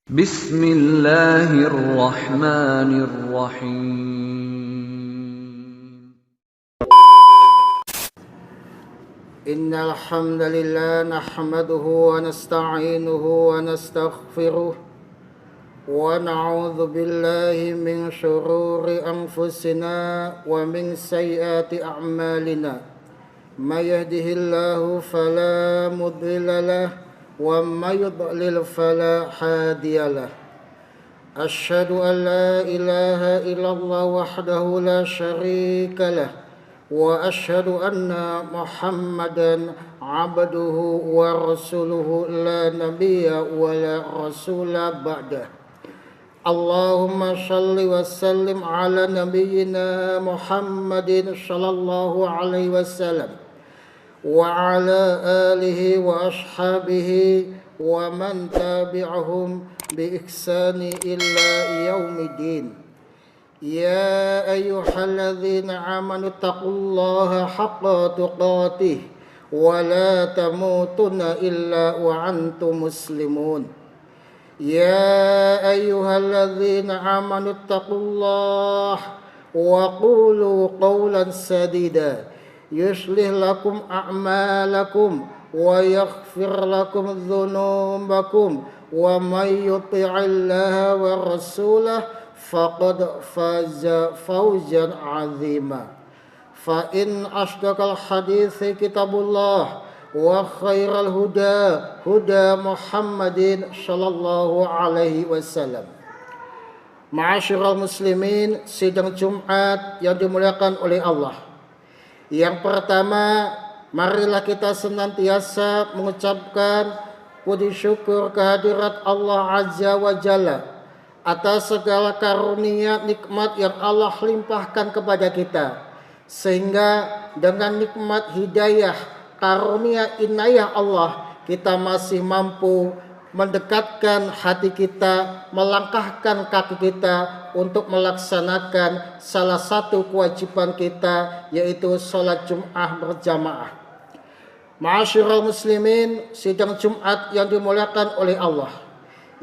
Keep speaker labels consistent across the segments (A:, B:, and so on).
A: Bismillahirrahmanirrahim.
B: Innal hamdalillah nahmaduhu wa nasta'inuhu wa nastaghfiruh wa na'udzu billahi min shururi anfusina wa min sayyiati a'malina. May yahdihillahu fala mudilla lahu wa may yudlil fala hadiyalah. Asyhadu an la ilaha illallah wahdahu la syarika lah wa asyhadu anna Muhammadan abduhu wa rasuluhu la nabiyya wa la rasula ba'dah. Allahumma shalli wa sallim ala nabiyyina Muhammadin sallallahu alaihi wasallam wa ala alihi wa ashabihi wa man tabi'ahum bi ihsani illa yaumiddin. Ya ayyuhalladzina amanu taqullaha haqqa tuqatih wa la tamutunna illa wa antum muslimun. Ya ayyuhalladzina amanu taqullaha wa qulu qawlan sadida yuslih lakum a'malakum wa yaghfir lakum dhunubakum wa may yuti'illaha wa rasulahu faqad faza fawzan 'azima. Fa in asdaqal hadithi kitabullah wa khairal huda Muhammadin sallallahu alaihi wasallam. Ma'asyiral muslimin, sidang Jumat yang dimuliakan oleh Allah. Yang pertama, marilah kita senantiasa mengucapkan puji syukur kehadirat Allah Azza wa Jalla atas segala karunia nikmat yang Allah limpahkan kepada kita, sehingga dengan nikmat hidayah, karunia inayah Allah, kita masih mampu mendekatkan hati kita, melangkahkan kaki kita untuk melaksanakan salah satu kewajiban kita, yaitu sholat Jum'ah berjamaah. Ma'asyiral muslimin, sidang Jumat yang dimuliakan oleh Allah.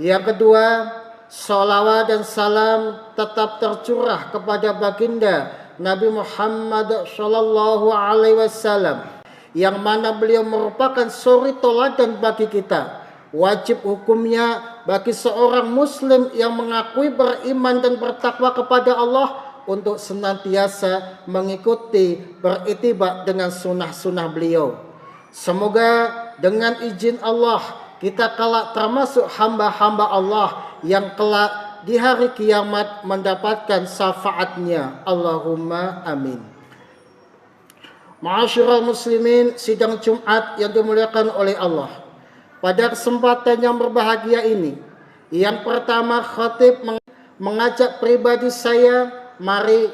B: Yang kedua, sholawat dan salam tetap tercurah kepada baginda Nabi Muhammad sallallahu alaihi wasallam, yang mana beliau merupakan suri teladan bagi kita. Wajib hukumnya bagi seorang muslim yang mengakui beriman dan bertakwa kepada Allah untuk senantiasa mengikuti, berittiba dengan sunnah-sunnah beliau. Semoga dengan izin Allah kita kelak termasuk hamba-hamba Allah yang kelak di hari kiamat mendapatkan syafaatnya. Allahumma amin. Ma'asyiral muslimin, sidang Jumat yang dimuliakan oleh Allah. Pada kesempatan yang berbahagia ini, yang pertama khatib mengajak pribadi saya, mari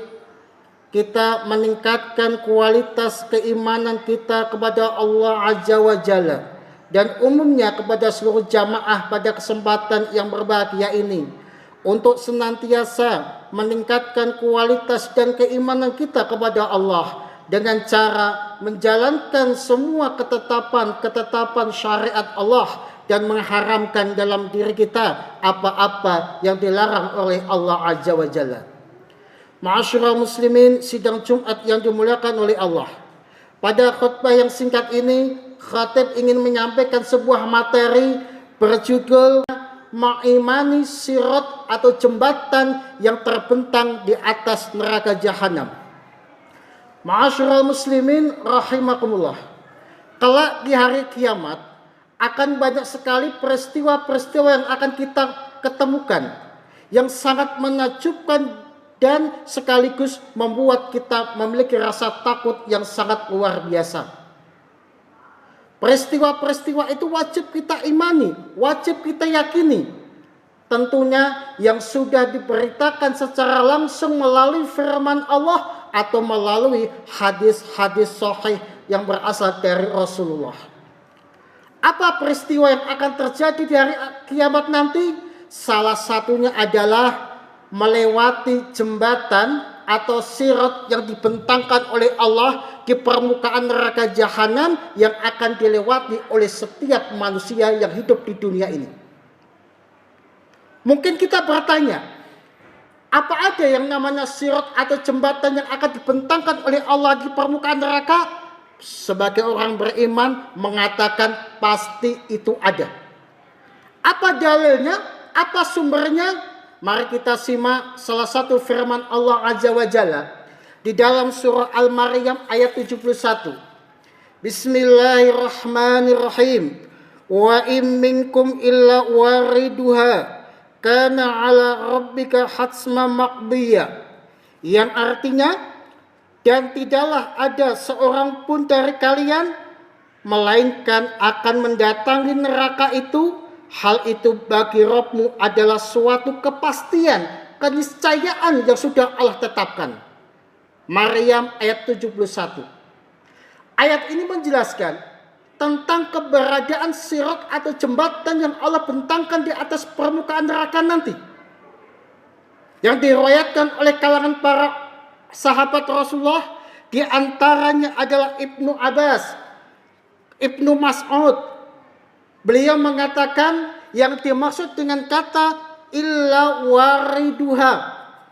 B: kita meningkatkan kualitas keimanan kita kepada Allah Azza wa Jalla dan umumnya kepada seluruh jamaah pada kesempatan yang berbahagia ini, untuk senantiasa meningkatkan kualitas dan keimanan kita kepada Allah dengan cara menjalankan semua ketetapan syariat Allah dan mengharamkan dalam diri kita apa-apa yang dilarang oleh Allah Azza wa Jalla. Ma'asyiral muslimin, sidang Jumat yang dimuliakan oleh Allah. Pada khutbah yang singkat ini, khatib ingin menyampaikan sebuah materi berjudul mengimani sirat atau jembatan yang terbentang di atas neraka jahanam. Ma'asyiral muslimin rahimakumullah. Kelak di hari kiamat akan banyak sekali peristiwa-peristiwa yang akan kita ketemukan yang sangat menakjubkan dan sekaligus membuat kita memiliki rasa takut yang sangat luar biasa. Peristiwa-peristiwa itu wajib kita imani, wajib kita yakini. Tentunya yang sudah diberitakan secara langsung melalui firman Allah atau melalui hadis-hadis sahih yang berasal dari Rasulullah. Apa peristiwa yang akan terjadi di hari kiamat nanti? Salah satunya adalah melewati jembatan atau sirat yang dibentangkan oleh Allah di permukaan neraka jahanam yang akan dilewati oleh setiap manusia yang hidup di dunia ini. Mungkin kita bertanya, apa ada yang namanya sirat atau jembatan yang akan dibentangkan oleh Allah di permukaan neraka? Sebagai orang beriman mengatakan pasti itu ada. Apa dalilnya? Apa sumbernya? Mari kita simak salah satu firman Allah Azza wa Jalla di dalam surah Al-Maryam ayat 71. Bismillahirrahmanirrahim. Wa in minkum illa wariduha kana ala rabbika hatsma maqdiya. Yang artinya, dan tidaklah ada seorang pun dari kalian melainkan akan mendatangi neraka itu. Hal itu bagi Rabbmu adalah suatu kepastian, keniscayaan yang sudah Allah tetapkan. Maryam ayat 71. Ayat ini menjelaskan tentang keberadaan sirat atau jembatan yang Allah bentangkan di atas permukaan neraka nanti. Yang diriwayatkan oleh kalangan para sahabat Rasulullah, di antaranya adalah Ibnu Abbas, Ibnu Mas'ud. Beliau mengatakan yang dimaksud dengan kata illa wariduha,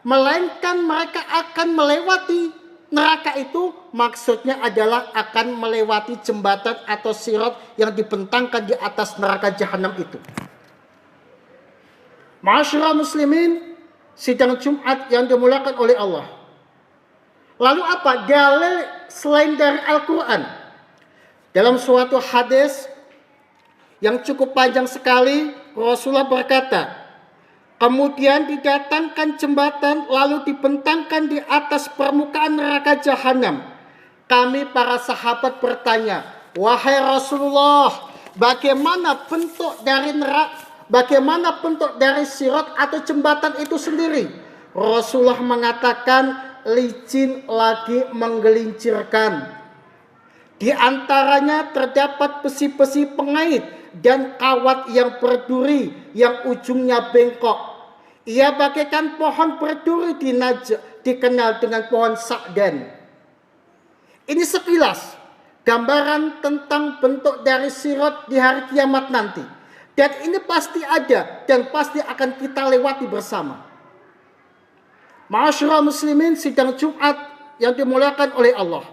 B: melainkan mereka akan melewati neraka itu, maksudnya adalah akan melewati jembatan atau sirat yang dibentangkan di atas neraka jahanam itu. Ma'asyiral muslimin, sidang Jumat yang dimuliakan oleh Allah. Lalu apa dalil selain dari Al-Quran? Dalam suatu hadis yang cukup panjang sekali, Rasulullah berkata, kemudian didatangkan jembatan lalu dibentangkan di atas permukaan neraka jahanam. Kami para sahabat bertanya, wahai Rasulullah, bagaimana bentuk dari sirat atau jembatan itu sendiri? Rasulullah mengatakan licin lagi menggelincirkan. Di antaranya terdapat besi-besi pengait dan kawat yang berduri yang ujungnya bengkok. Ia bagaikan pohon berduri di Najd, dikenal dengan pohon Sa'dan. Ini sekilas gambaran tentang bentuk dari sirat di hari kiamat nanti. Dan ini pasti ada dan pasti akan kita lewati bersama. Ma'asyiral muslimin, sidang Jumat yang dimuliakan oleh Allah.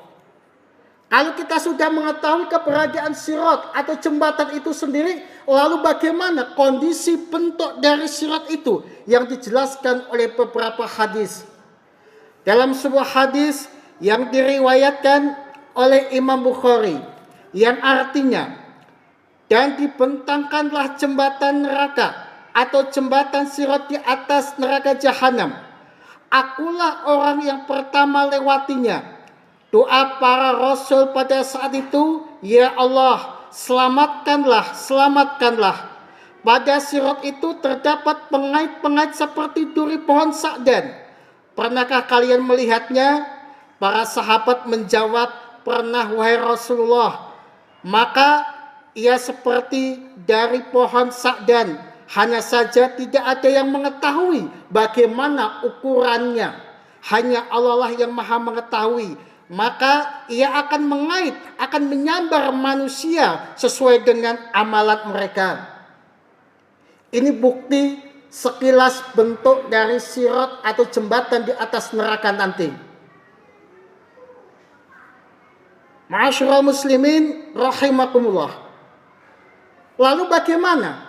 B: Kalau kita sudah mengetahui keberadaan sirat atau jembatan itu sendiri, lalu bagaimana kondisi bentuk dari sirat itu yang dijelaskan oleh beberapa hadis. Dalam sebuah hadis yang diriwayatkan oleh Imam Bukhari, yang artinya, dan dibentangkanlah jembatan neraka atau jembatan sirat di atas neraka jahanam. Akulah orang yang pertama lewatinya. Doa para rasul pada saat itu, ya Allah, selamatkanlah, selamatkanlah. Pada sirat itu terdapat pengait-pengait seperti duri pohon Sa'dan. Pernahkah kalian melihatnya? Para sahabat menjawab, pernah wahai Rasulullah. Maka ia seperti dari pohon Sa'dan. Hanya saja tidak ada yang mengetahui bagaimana ukurannya. Hanya Allah lah yang maha mengetahui. Maka ia akan mengait, akan menyambar manusia sesuai dengan amalan mereka. Ini bukti sekilas bentuk dari sirat atau jembatan di atas neraka nanti. Ma'asyiral muslimin rahimakumullah. Lalu bagaimana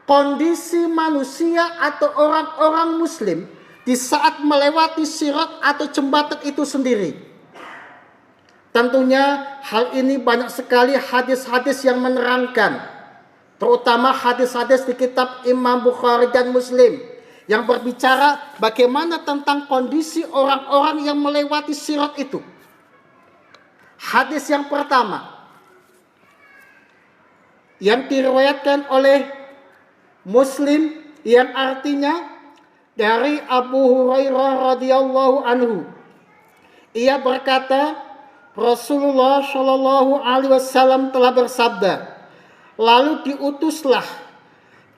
B: kondisi manusia atau orang-orang muslim di saat melewati sirat atau jembatan itu sendiri? Tentunya hal ini banyak sekali hadis-hadis yang menerangkan, terutama hadis-hadis di kitab Imam Bukhari dan Muslim yang berbicara bagaimana tentang kondisi orang-orang yang melewati sirat itu. Hadis yang pertama yang diriwayatkan oleh Muslim yang artinya dari Abu Hurairah radhiyallahu anhu. Ia berkata, Rasulullah Shallallahu Alaihi Wasallam telah bersabda, lalu diutuslah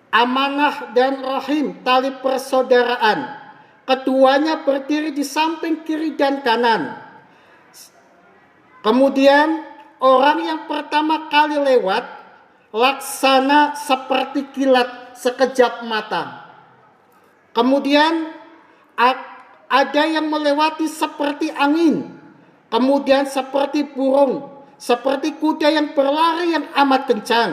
B: amanah dan rahim, tali persaudaraan. Keduanya berdiri di samping kiri dan kanan. Kemudian orang yang pertama kali lewat laksana seperti kilat sekejap mata. Kemudian ada yang melewati seperti angin, kemudian seperti burung, seperti kuda yang berlari yang amat kencang.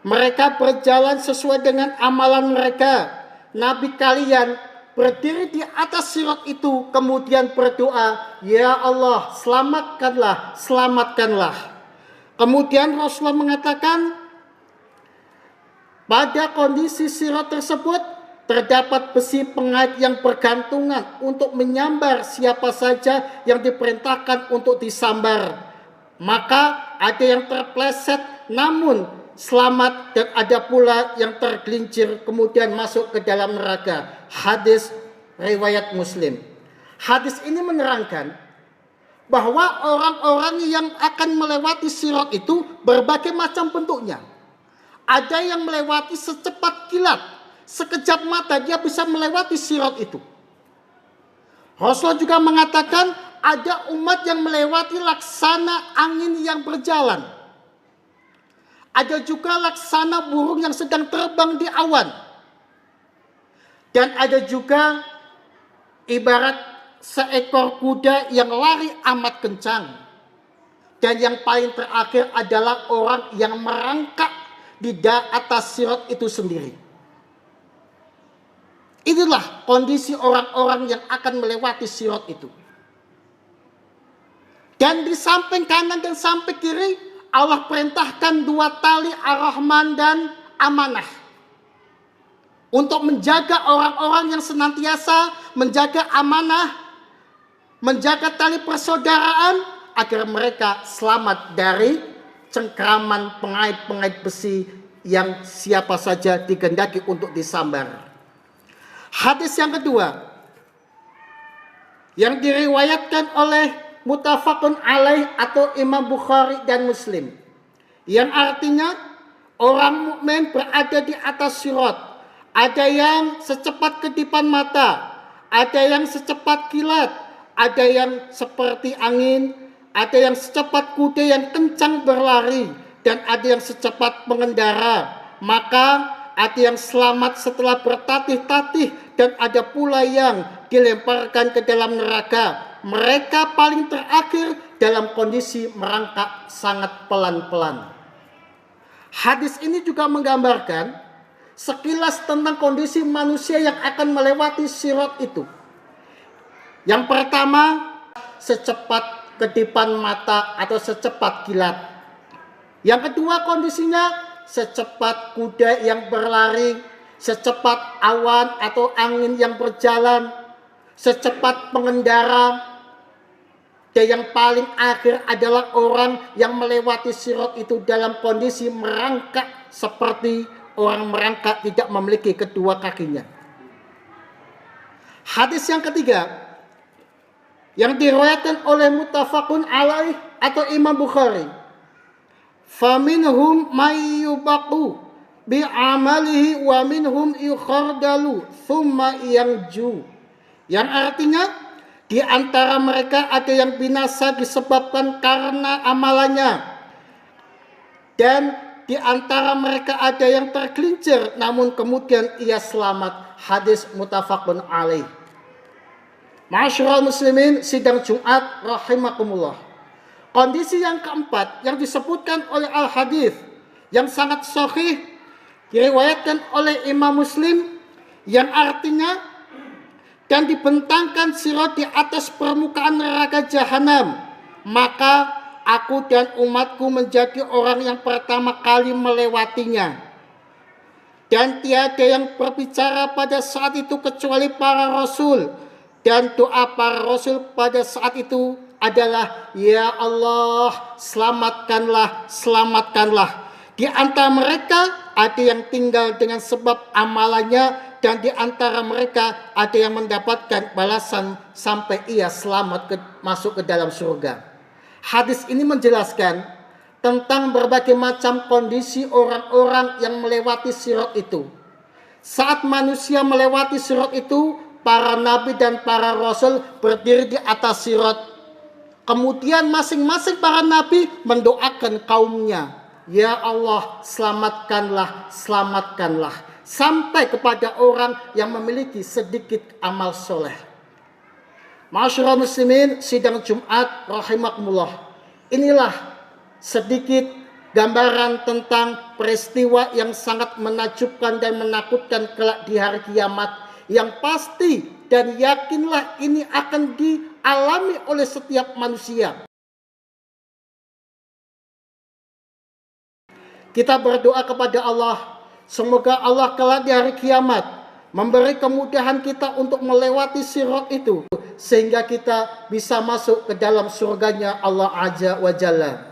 B: Mereka berjalan sesuai dengan amalan mereka. Nabi kalian berdiri di atas sirat itu, kemudian berdoa, ya Allah, selamatkanlah, selamatkanlah. Kemudian Rasulullah mengatakan, pada kondisi sirat tersebut terdapat besi pengait yang bergantungan untuk menyambar siapa saja yang diperintahkan untuk disambar. Maka ada yang terpleset namun selamat, dan ada pula yang tergelincir kemudian masuk ke dalam neraka. Hadis riwayat Muslim. Hadis ini menerangkan bahwa orang-orang yang akan melewati sirat itu berbagai macam bentuknya. Ada yang melewati secepat kilat, sekejap mata dia bisa melewati sirat itu. Rasulullah juga mengatakan ada umat yang melewati laksana angin yang berjalan. Ada juga laksana burung yang sedang terbang di awan. Dan ada juga ibarat seekor kuda yang lari amat kencang. Dan yang paling terakhir adalah orang yang merangkak di atas sirat itu sendiri. Inilah kondisi orang-orang yang akan melewati sirat itu. Dan di samping kanan dan samping kiri Allah perintahkan 2 tali ar-Rahman dan amanah untuk menjaga orang-orang yang senantiasa menjaga amanah, menjaga tali persaudaraan agar mereka selamat dari cengkraman pengait-pengait besi yang siapa saja dikehendaki untuk disambar. Hadis yang kedua yang diriwayatkan oleh muttafaqun alaih atau Imam Bukhari dan Muslim, yang artinya orang mukmin berada di atas sirat. Ada yang secepat kedipan mata, ada yang secepat kilat, ada yang seperti angin, ada yang secepat kuda yang kencang berlari, dan ada yang secepat mengendara. Maka ada yang selamat setelah bertatih-tatih, dan ada pula yang dilemparkan ke dalam neraka. Mereka paling terakhir dalam kondisi merangkak sangat pelan-pelan. Hadis ini juga menggambarkan sekilas tentang kondisi manusia yang akan melewati sirat itu. Yang pertama, secepat kedipan mata atau secepat kilat. Yang kedua kondisinya secepat kuda yang berlari, secepat awan atau angin yang berjalan, secepat pengendara. Dan yang paling akhir adalah orang yang melewati sirat itu dalam kondisi merangkak seperti orang merangkak tidak memiliki kedua kakinya. Hadis yang ketiga yang diriwayatkan oleh muttafaqun alaih atau Imam Bukhari, faminhum may yubaqu bi amalihi wa minhum yukhardalu thumma yanju, yang artinya di antara mereka ada yang binasa disebabkan karena amalannya, dan di antara mereka ada yang tergelincir namun kemudian ia selamat. Hadis muttafaqun alaih. Ma'asyiral muslimin sidang Jumat rahimakumullah. Kondisi yang keempat yang disebutkan oleh al-hadis yang sangat sahih diriwayatkan oleh Imam Muslim, yang artinya dan dibentangkan sirat di atas permukaan neraka jahanam, maka aku dan umatku menjadi orang yang pertama kali melewatinya. Dan tiada yang berbicara pada saat itu kecuali para rasul. Dan doa para rasul pada saat itu adalah, ya Allah, selamatkanlah, selamatkanlah. Di antara mereka ada yang tinggal dengan sebab amalannya, dan di antara mereka ada yang mendapatkan balasan sampai ia selamat masuk ke dalam surga. Hadis ini menjelaskan tentang berbagai macam kondisi orang-orang yang melewati sirat itu. Saat manusia melewati sirat itu, para nabi dan para rasul berdiri di atas sirat. Kemudian masing-masing para nabi mendoakan kaumnya, ya Allah, selamatkanlah, selamatkanlah. sampai kepada orang yang memiliki sedikit amal soleh. Ma'asyiral muslimin, sidang Jumat rahimakumullah. Inilah sedikit gambaran tentang peristiwa yang sangat menakjubkan dan menakutkan kelak di hari kiamat, yang pasti dan yakinlah ini akan dialami oleh setiap manusia. Kita berdoa kepada Allah, semoga Allah kelak di hari kiamat memberi kemudahan kita untuk melewati sirat itu, sehingga kita bisa masuk ke dalam surganya Allah Azza wa Jalla.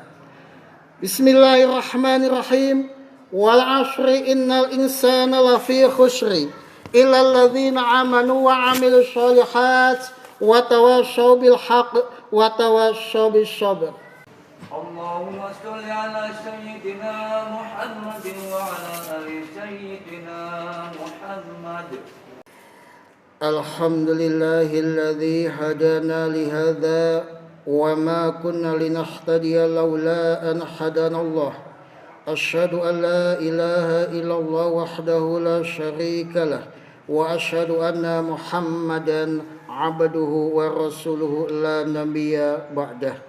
B: Bismillahirrahmanirrahim. Wal 'ashri innal insana lafi khusri illa alladzina amanu wa 'amilus shalihat wa tawassaw bil haqq wa tawassaw bis sabr.
A: Allahumma sholli ala sayyidina Muhammad wa ala ali sayyidina Muhammad.
B: Alhamdulillahilladzi hadana li hadza wa ma kunna linahtadiya laula an hadanallah. Asyhadu an la ilaha illallah wahdahu la syarika lah wa asyhadu anna Muhammadan abduhu wa rasuluhu la nabiyya ba'dah.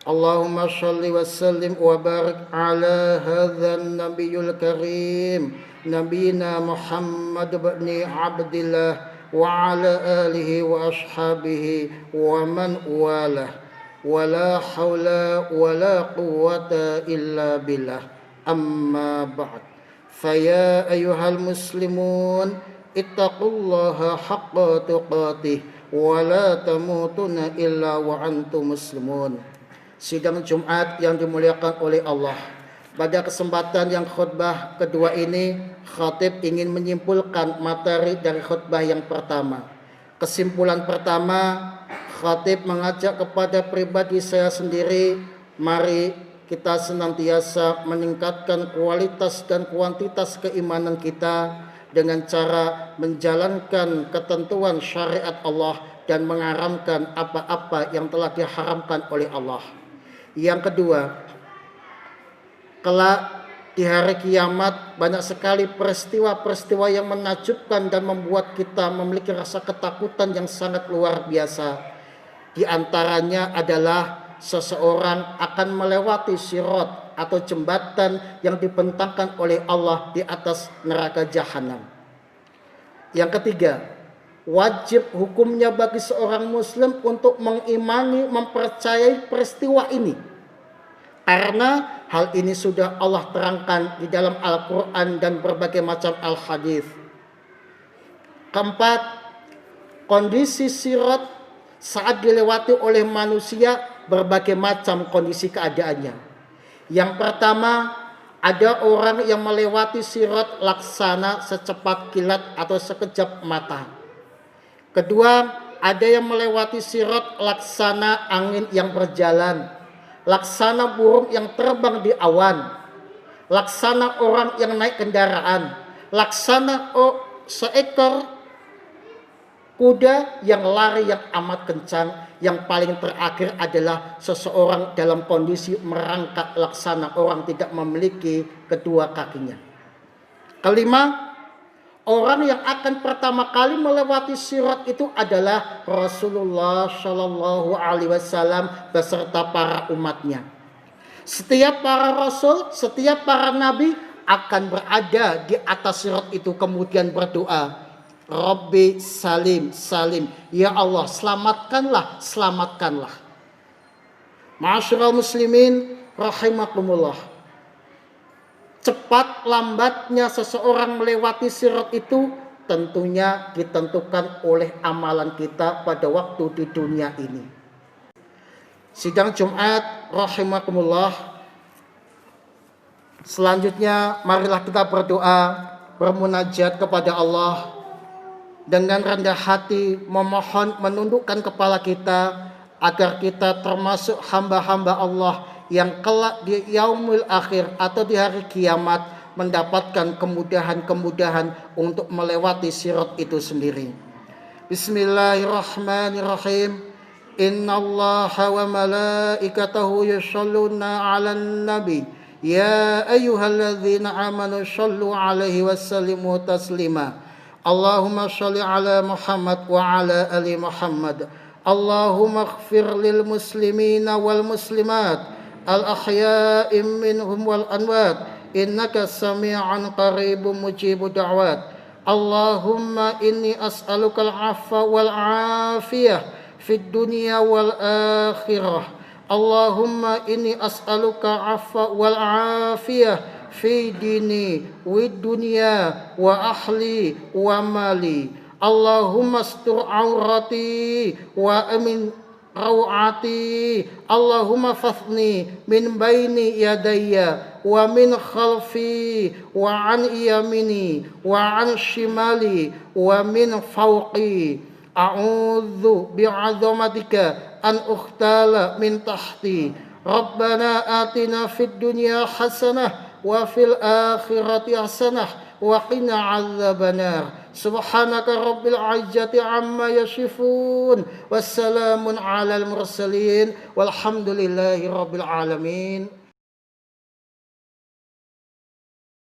B: Allahumma shalli wa sallim wa barik ala hadzal nabiyul karim nabiyina Muhammad ibn Abdillah wa ala alihi wa ashabihi wa man walah wa la hawla wa la quwwata illa billah, amma ba'd. Faya ayyuhal muslimun ittaqullaha haqqa tuqatih wa la tamutunna illa wa antum muslimun. Sidang Jumat yang dimuliakan oleh Allah, pada kesempatan yang khutbah kedua ini, khatib ingin menyimpulkan materi dari khutbah yang pertama. Kesimpulan pertama, khatib mengajak kepada pribadi saya sendiri, mari kita senantiasa meningkatkan kualitas dan kuantitas keimanan kita dengan cara menjalankan ketentuan syariat Allah dan mengharamkan apa-apa yang telah diharamkan oleh Allah. Yang kedua, kelak di hari kiamat banyak sekali peristiwa-peristiwa yang menakjubkan dan membuat kita memiliki rasa ketakutan yang sangat luar biasa. Di antaranya adalah seseorang akan melewati sirat atau jembatan yang dibentangkan oleh Allah di atas neraka jahanam. Yang ketiga, wajib hukumnya bagi seorang muslim untuk mengimani, mempercayai peristiwa ini, karena hal ini sudah Allah terangkan di dalam Al-Quran dan berbagai macam al-hadis. Keempat, kondisi sirat saat dilewati oleh manusia berbagai macam kondisi keadaannya. Yang pertama, ada orang yang melewati sirat laksana secepat kilat atau sekejap mata. Kedua, ada yang melewati sirat laksana angin yang berjalan, laksana burung yang terbang di awan, laksana orang yang naik kendaraan, laksana seekor kuda yang lari yang amat kencang. Yang paling terakhir adalah seseorang dalam kondisi merangkak laksana orang tidak memiliki kedua kakinya. Kelima, orang yang akan pertama kali melewati sirat itu adalah Rasulullah Shallallahu Alaihi Wasallam beserta para umatnya. Setiap para rasul, setiap para nabi akan berada di atas sirat itu kemudian berdoa, Rabbi salim salim, ya Allah selamatkanlah, selamatkanlah. Ma'asyiral muslimin rahimakumullah. Cepat lambatnya seseorang melewati sirat itu tentunya ditentukan oleh amalan kita pada waktu di dunia ini. Sidang Jumat rahimakumullah. Selanjutnya marilah kita berdoa, bermunajat kepada Allah dengan rendah hati, memohon menundukkan kepala kita agar kita termasuk hamba-hamba Allah yang kelak di yaumul akhir atau di hari kiamat mendapatkan kemudahan-kemudahan untuk melewati sirat itu sendiri. Bismillahirrahmanirrahim. Innallaha wa malaikatahu yusholluna 'alan nabi يا أيها الذين آمنوا صلوا عليه وسلموا تسليما اللهم صل على محمد وعلى آل محمد اللهم اغفر للمسلمين والمسلمات الأحياء منهم والأموات إنك سميع قريب مجيب دعوات اللهم إني أسألك العفو والعافية في الدنيا والآخرة اللهم إني أسألك العفو والعافية في ديني والدنيا وأهلي ومالي اللهم استر عورتي وأمن روعتي اللهم فثني من بين يدي ومن خلفي وعن يميني وعن شمالي ومن فوقي أعوذ بعظمتك أن أختال من تحتي ربنا آتنا في الدنيا حسنة وفي الآخرة حسنة وقنا عذاب النار سبحانك رب العزة عما يصفون والسلام على المرسلين والحمد لله رب العالمين